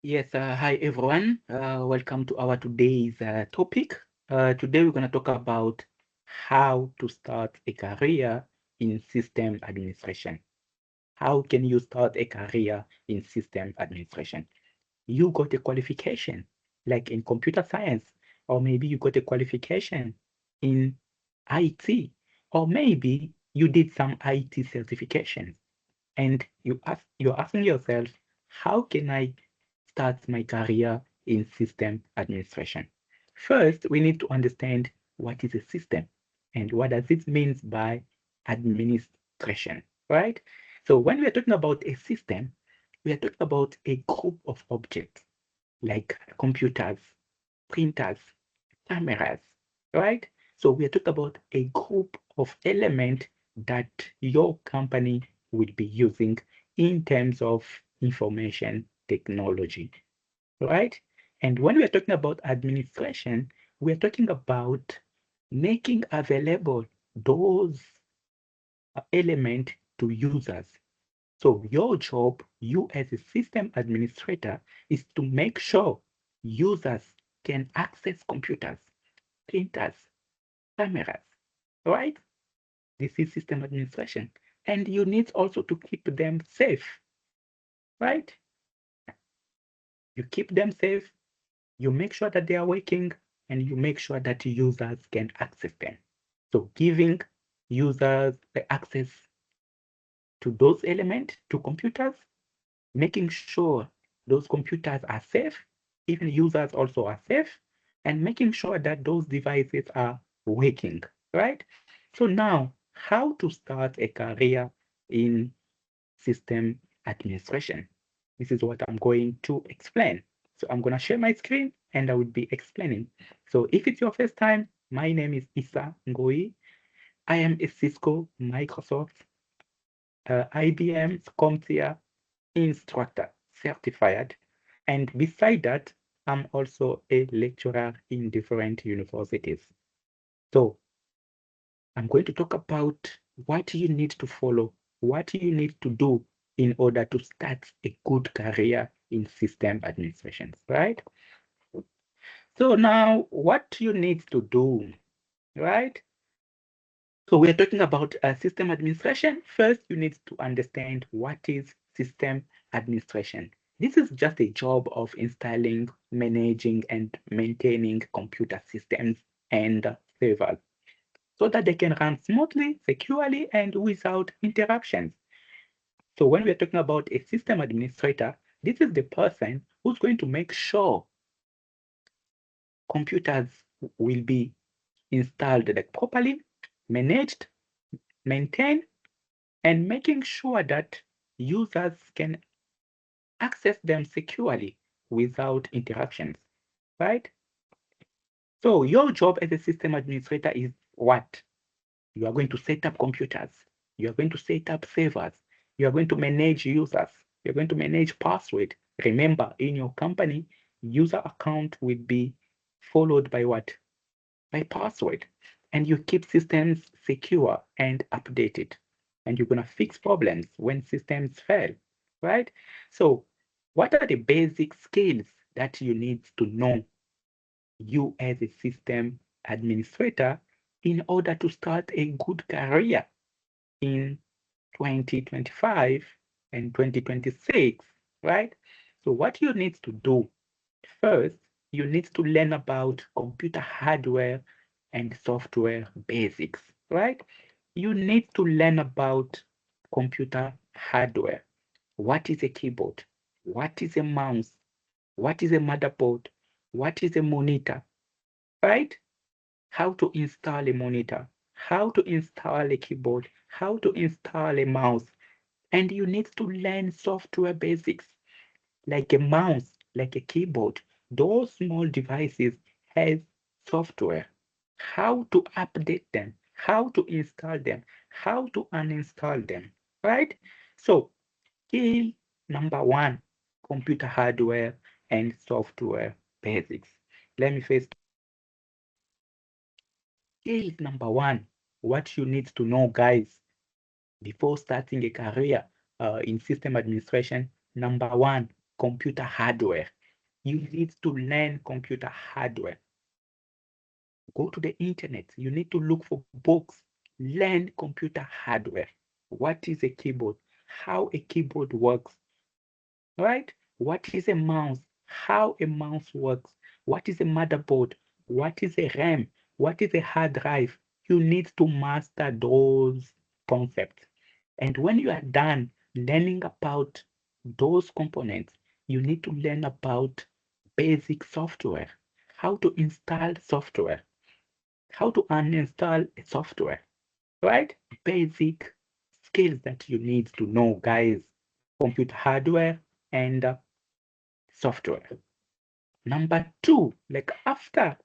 Yes, hi everyone. Welcome to our today's topic. Today we're going to talk about how to start a career in system administration. How can you start a career in system administration? You got a qualification like in computer science, or maybe you got a qualification in IT, or maybe you did some IT certifications and you're asking yourself, how can I start my career in system administration? First, we need to understand what is a system and what does it mean by administration, right? So when we are talking about a system, we are talking about a group of objects like computers, printers, cameras, right? So we are talking about a group of elements that your company will be using in terms of information technology, right? And when we are talking about administration, we are talking about making available those elements to users. So your job, you as a system administrator, is to make sure users can access computers, printers, cameras, right? This is system administration. And you need also to keep them safe, right? You keep them safe, you make sure that they are working, and you make sure that users can access them. So giving users the access to those elements, to computers, making sure those computers are safe, even users also are safe, and making sure that those devices are working, right? So now, how to start a career in system administration? This is what I'm going to explain. So I'm going to share my screen and I will be explaining. So if it's your first time, my name is Issa Ngoi. I am a Cisco, Microsoft, IBM, CompTIA instructor certified. And beside that, I'm also a lecturer in different universities. So I'm going to talk about what you need to follow, what you need to do in order to start a good career in system administration, right? So now what you need to do, right? So we are talking about system administration. First, you need to understand what is system administration. This is just a job of installing, managing, and maintaining computer systems and servers so that they can run smoothly, securely, and without interruptions. So when we're talking about a system administrator, this is the person who's going to make sure computers will be installed like properly, managed, maintained, and making sure that users can access them securely without interruptions, right? So your job as a system administrator is what? You are going to set up computers. You are going to set up servers. You are going to manage users. You're going to manage password. Remember, in your company, user account will be followed by what? By password. And you keep systems secure and updated. And you're going to fix problems when systems fail, right? So what are the basic skills that you need to know, you as a system administrator, in order to start a good career in 2025 and 2026, right? So what you need to do first, you need to learn about computer hardware and software basics, right? You need to learn about computer hardware. What is a keyboard? What is a mouse? What is a motherboard? What is a monitor, right? How to install a monitor, how to install a keyboard, how to install a mouse. And you need to learn software basics like a mouse, like a keyboard. Those small devices have software. How to update them, how to install them, how to uninstall them, right? So, skill number one, computer hardware and software basics. Let me first skill number one, what you need to know, guys, before starting a career in system administration. Number one, computer hardware. You need to learn computer hardware. Go to the internet. You need to look for books. Learn computer hardware. What is a keyboard? How a keyboard works, right? What is a mouse? How a mouse works? What is a motherboard? What is a RAM? What is a hard drive? You need to master those concepts. And when you are done learning about those components, you need to learn about basic software, how to install software, how to uninstall a software, right? Basic skills that you need to know, guys. Computer hardware and software. Number two, like after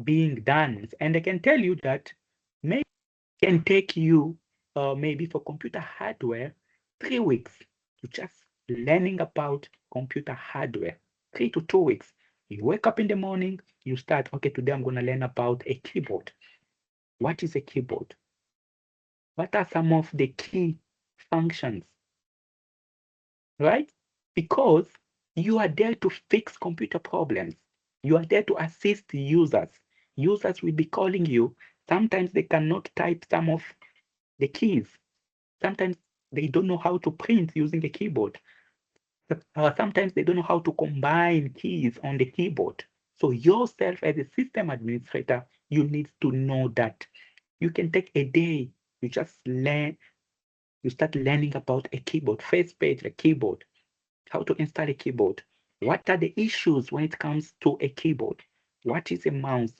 being done, and I can tell you that maybe it can take you maybe for computer hardware 3 weeks to just learning about computer hardware. 3 to 2 weeks. You wake up in the morning, you start, okay, today I'm going to learn about a keyboard. What is a keyboard? What are some of the key functions? Right? Because you are there to fix computer problems. You are there to assist users. Users will be calling you. Sometimes they cannot type some of the keys. Sometimes they don't know how to print using the keyboard. Sometimes they don't know how to combine keys on the keyboard. So yourself as a system administrator, you need to know that. You can take a day, you just learn, you start learning about a keyboard, first page, a keyboard, how to install a keyboard. What are the issues when it comes to a keyboard? What is a mouse?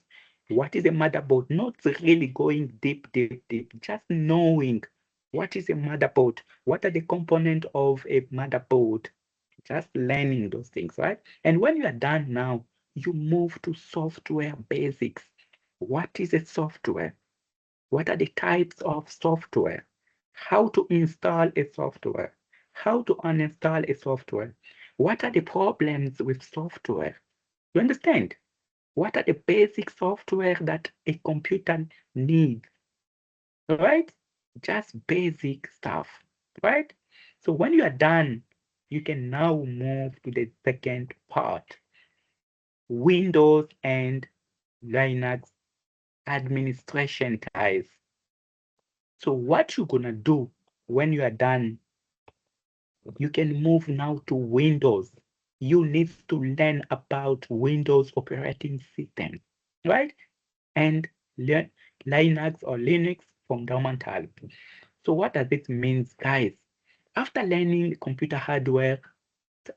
What is a motherboard? Not really going deep, just knowing what is a motherboard, what are the components of a motherboard, just learning those things, right? And when you are done now, you move to software basics. What is a software? What are the types of software? How to install a software? How to uninstall a software? What are the problems with software? You understand? What are the basic software that a computer needs? Right? Just basic stuff, right? So when you are done, you can now move to the second part, Windows and Linux administration, guys. So what you're gonna do when you are done, you can move now to Windows. You need to learn about Windows operating system, right? And learn Linux or Linux fundamental. So what does it mean, guys? After learning computer hardware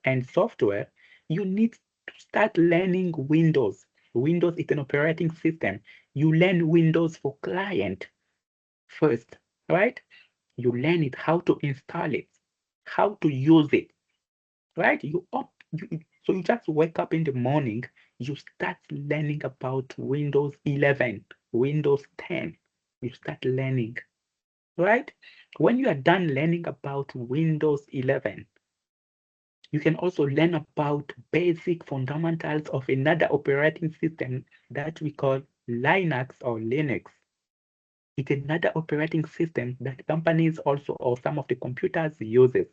and software, you need to start learning Windows. Windows is an operating system. You learn Windows for client first, right? You learn it, how to install it, how to use it, right? So you just wake up in the morning, you start learning about Windows 11, Windows 10. You start learning, right? When you are done learning about Windows 11, you can also learn about basic fundamentals of another operating system that we call Linux or Linux. It's another operating system that companies also, or some of the computers uses.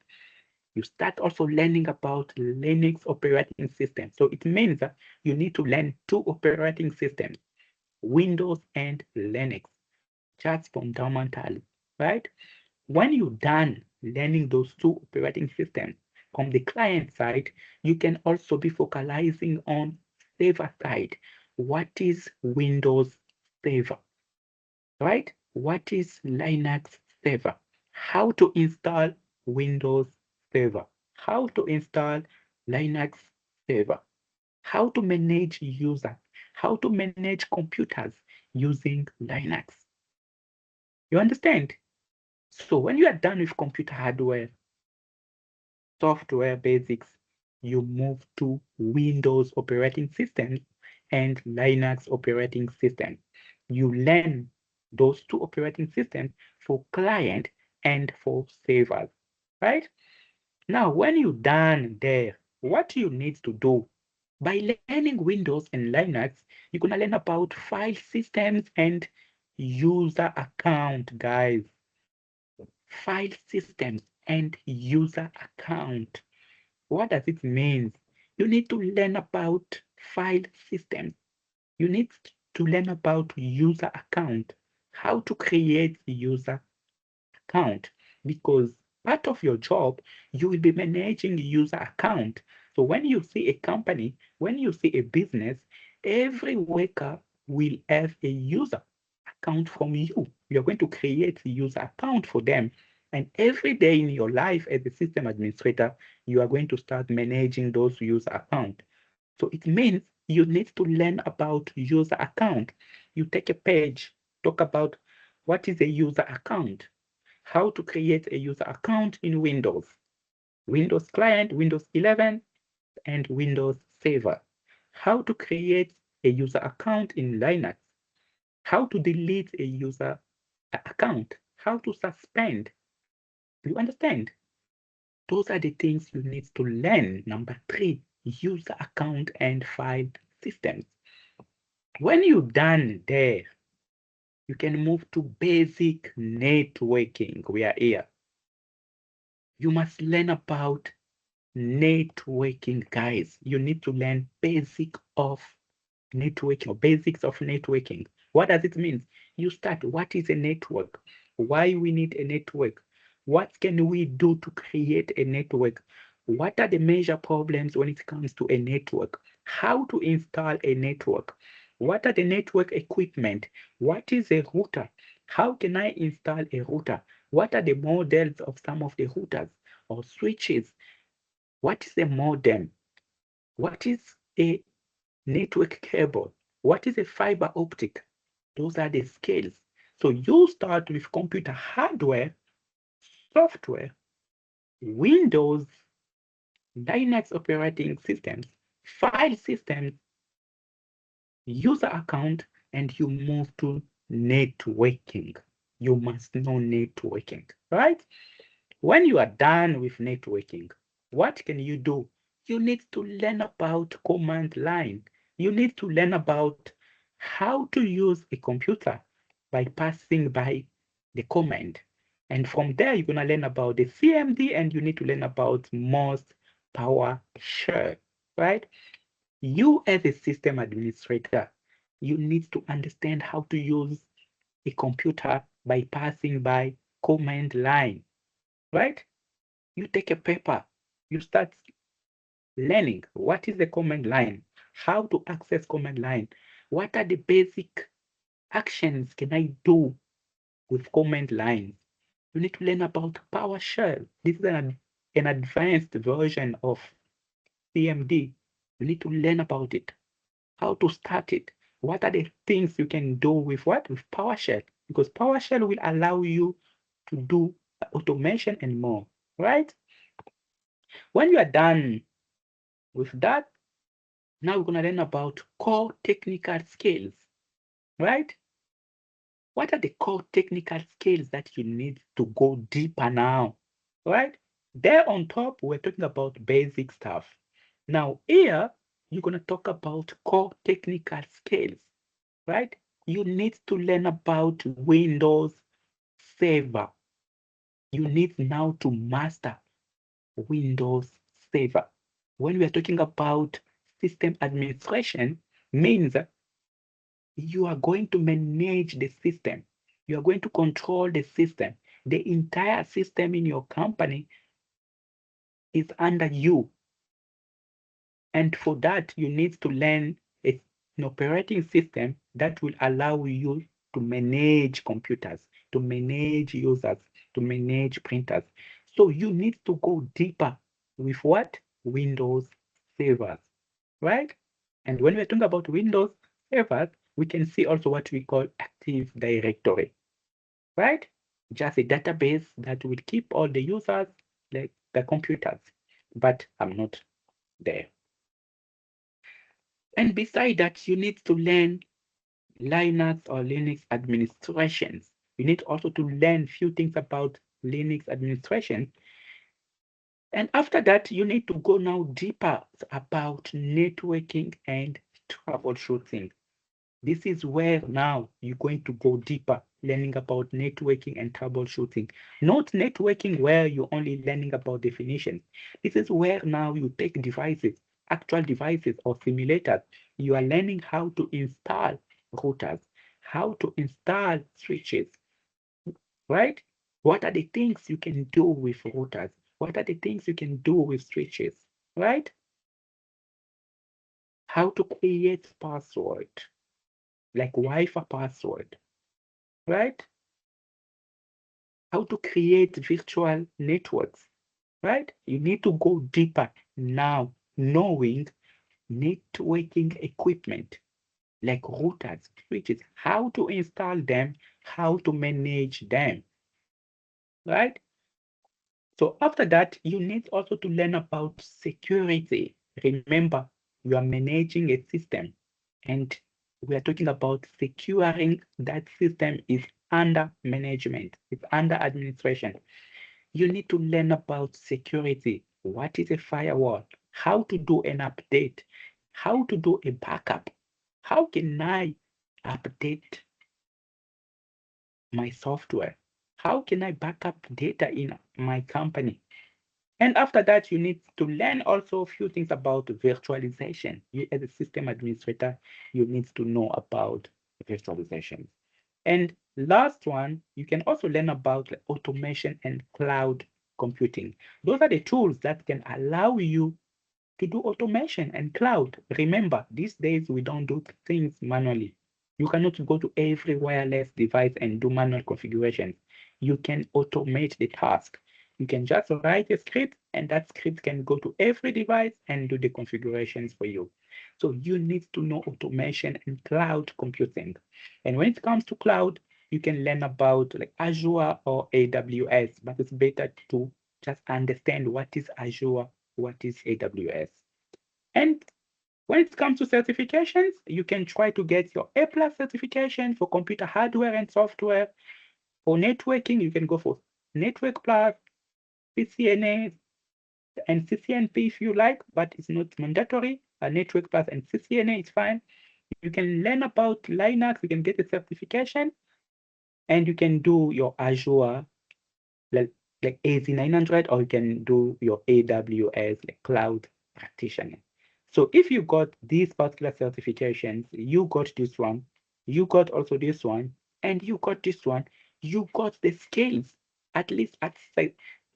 You start also learning about Linux operating system. So it means that you need to learn 2 operating systems, Windows and Linux, just fundamentally, right? When you're done learning those 2 operating systems from the client side, you can also be focalizing on server side. What is Windows server, right? What is Linux server? How to install Windows server? How to install Linux server? How to manage users? How to manage computers using Linux? You understand? So when you are done with computer hardware, software basics, you move to Windows operating system and Linux operating system. You learn those 2 operating systems for client and for servers, right? Now, when you're done there, what you need to do, by learning Windows and Linux, you're gonna learn about file systems and user account, guys. File systems and user account. What does it mean? You need to learn about file systems. You need to learn about user account, how to create user account, because part of your job, you will be managing user account. So when you see a company, when you see a business, every worker will have a user account from you. You're going to create a user account for them. And every day in your life as a system administrator, you are going to start managing those user accounts. So it means you need to learn about user account. You take a page, talk about what is a user account, how to create a user account in Windows, Windows Client, Windows 11, and Windows Server, how to create a user account in Linux, how to delete a user account, how to suspend. You understand? Those are the things you need to learn. Number 3, user account and file systems. When you're done there, you can move to basic networking. We are here. You must learn about networking, guys. You need to learn basics of networking. What does it mean? You start, what is a network? Why we need a network? What can we do to create a network? What are the major problems when it comes to a network? How to install a network? What are the network equipment? What is a router? How can I install a router? What are the models of some of the routers or switches? What is a modem? What is a network cable? What is a fiber optic? Those are the skills. So you start with computer hardware, software, Windows, Linux operating systems, file systems, user account, and you move to networking. You must know networking, right? When you are done with networking, what can you do? You need to learn about command line. You need to learn about how to use a computer by passing by the command. And from there, you're going to learn about the CMD and you need to learn about most PowerShell, right? You as a system administrator, you need to understand how to use a computer by passing by command line, right? You take a paper, you start learning what is the command line, how to access command line, what are the basic actions can I do with command lines. You need to learn about PowerShell. This is an advanced version of CMD. You need to learn about it, how to start it. What are the things you can do with what? With PowerShell, because PowerShell will allow you to do automation and more, right? When you are done with that, now we're going to learn about core technical skills, right? What are the core technical skills that you need to go deeper now, right? There on top, we're talking about basic stuff. Now here, you're going to talk about core technical skills, right? You need to learn about Windows Server. You need now to master Windows Server. When we are talking about system administration, means you are going to manage the system. You are going to control the system. The entire system in your company is under you. And for that, you need to learn an operating system that will allow you to manage computers, to manage users, to manage printers. So you need to go deeper with what? Windows servers, right? And when we're talking about Windows servers, we can see also what we call Active Directory, right? Just a database that will keep all the users, like the computers, but I'm not there. And beside that, you need to learn Linux or Linux administrations. You need also to learn few things about Linux administration. And after that, you need to go now deeper about networking and troubleshooting. This is where now you're going to go deeper. learning about networking and troubleshooting. Not networking where you're only learning about definitions. This is where now you take devices, actual devices or simulators. You are learning how to install routers, how to install switches, right? What are the things you can do with routers? What are the things you can do with switches, right? How to create password, like Wi-Fi password, right? How to create virtual networks, right? You need to go deeper now, knowing networking equipment like routers, switches, how to install them, how to manage them, right? So after that, you need also to learn about security. Remember, you are managing a system and we are talking about securing that system is under management, it's under administration. You need to learn about security. What is a firewall? How to do an update? How to do a backup? How can I update my software? How can I back up data in my company? And after that, you need to learn also a few things about virtualization. You, as a system administrator, you need to know about virtualization. And last one, you can also learn about automation and cloud computing. Those are the tools that can allow you to do automation and cloud. Remember, these days we don't do things manually. You cannot go to every wireless device and do manual configurations. You can automate the task. You can just write a script and that script can go to every device and do the configurations for you. So you need to know automation and cloud computing. And when it comes to cloud, you can learn about like Azure or AWS, but it's better to just understand what is Azure, what is AWS. And when it comes to certifications, you can try to get your A+ certification for computer hardware and software. For networking, you can go for Network Plus, CCNA, and CCNP if you like, but it's not mandatory. Network Plus and CCNA is fine. You can learn about Linux, you can get a certification, and you can do your Azure like, like AZ900, or you can do your AWS like cloud practitioner. So if you got these particular certifications, you got this one, you got also this one, and you got this one, you got the skills, at least at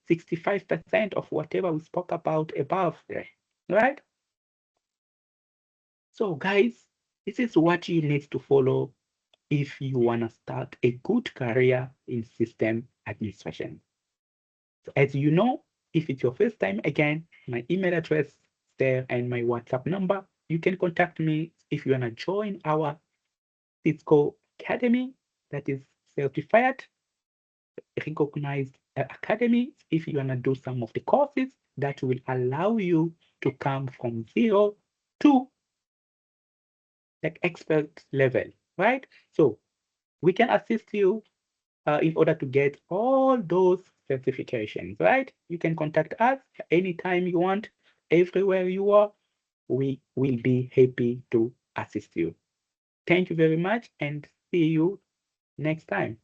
65% of whatever we spoke about above there, right? So guys, this is what you need to follow if you want to start a good career in system administration. So as you know, if it's your first time, again, my email address there and my WhatsApp number. You can contact me if you want to join our Cisco Academy that is certified, recognized academy. If you want to do some of the courses that will allow you to come from 0 to like expert level, right? So we can assist you in order to get all those certifications, right? You can contact us anytime you want, everywhere you are. We will be happy to assist you. Thank you very much and see you next time.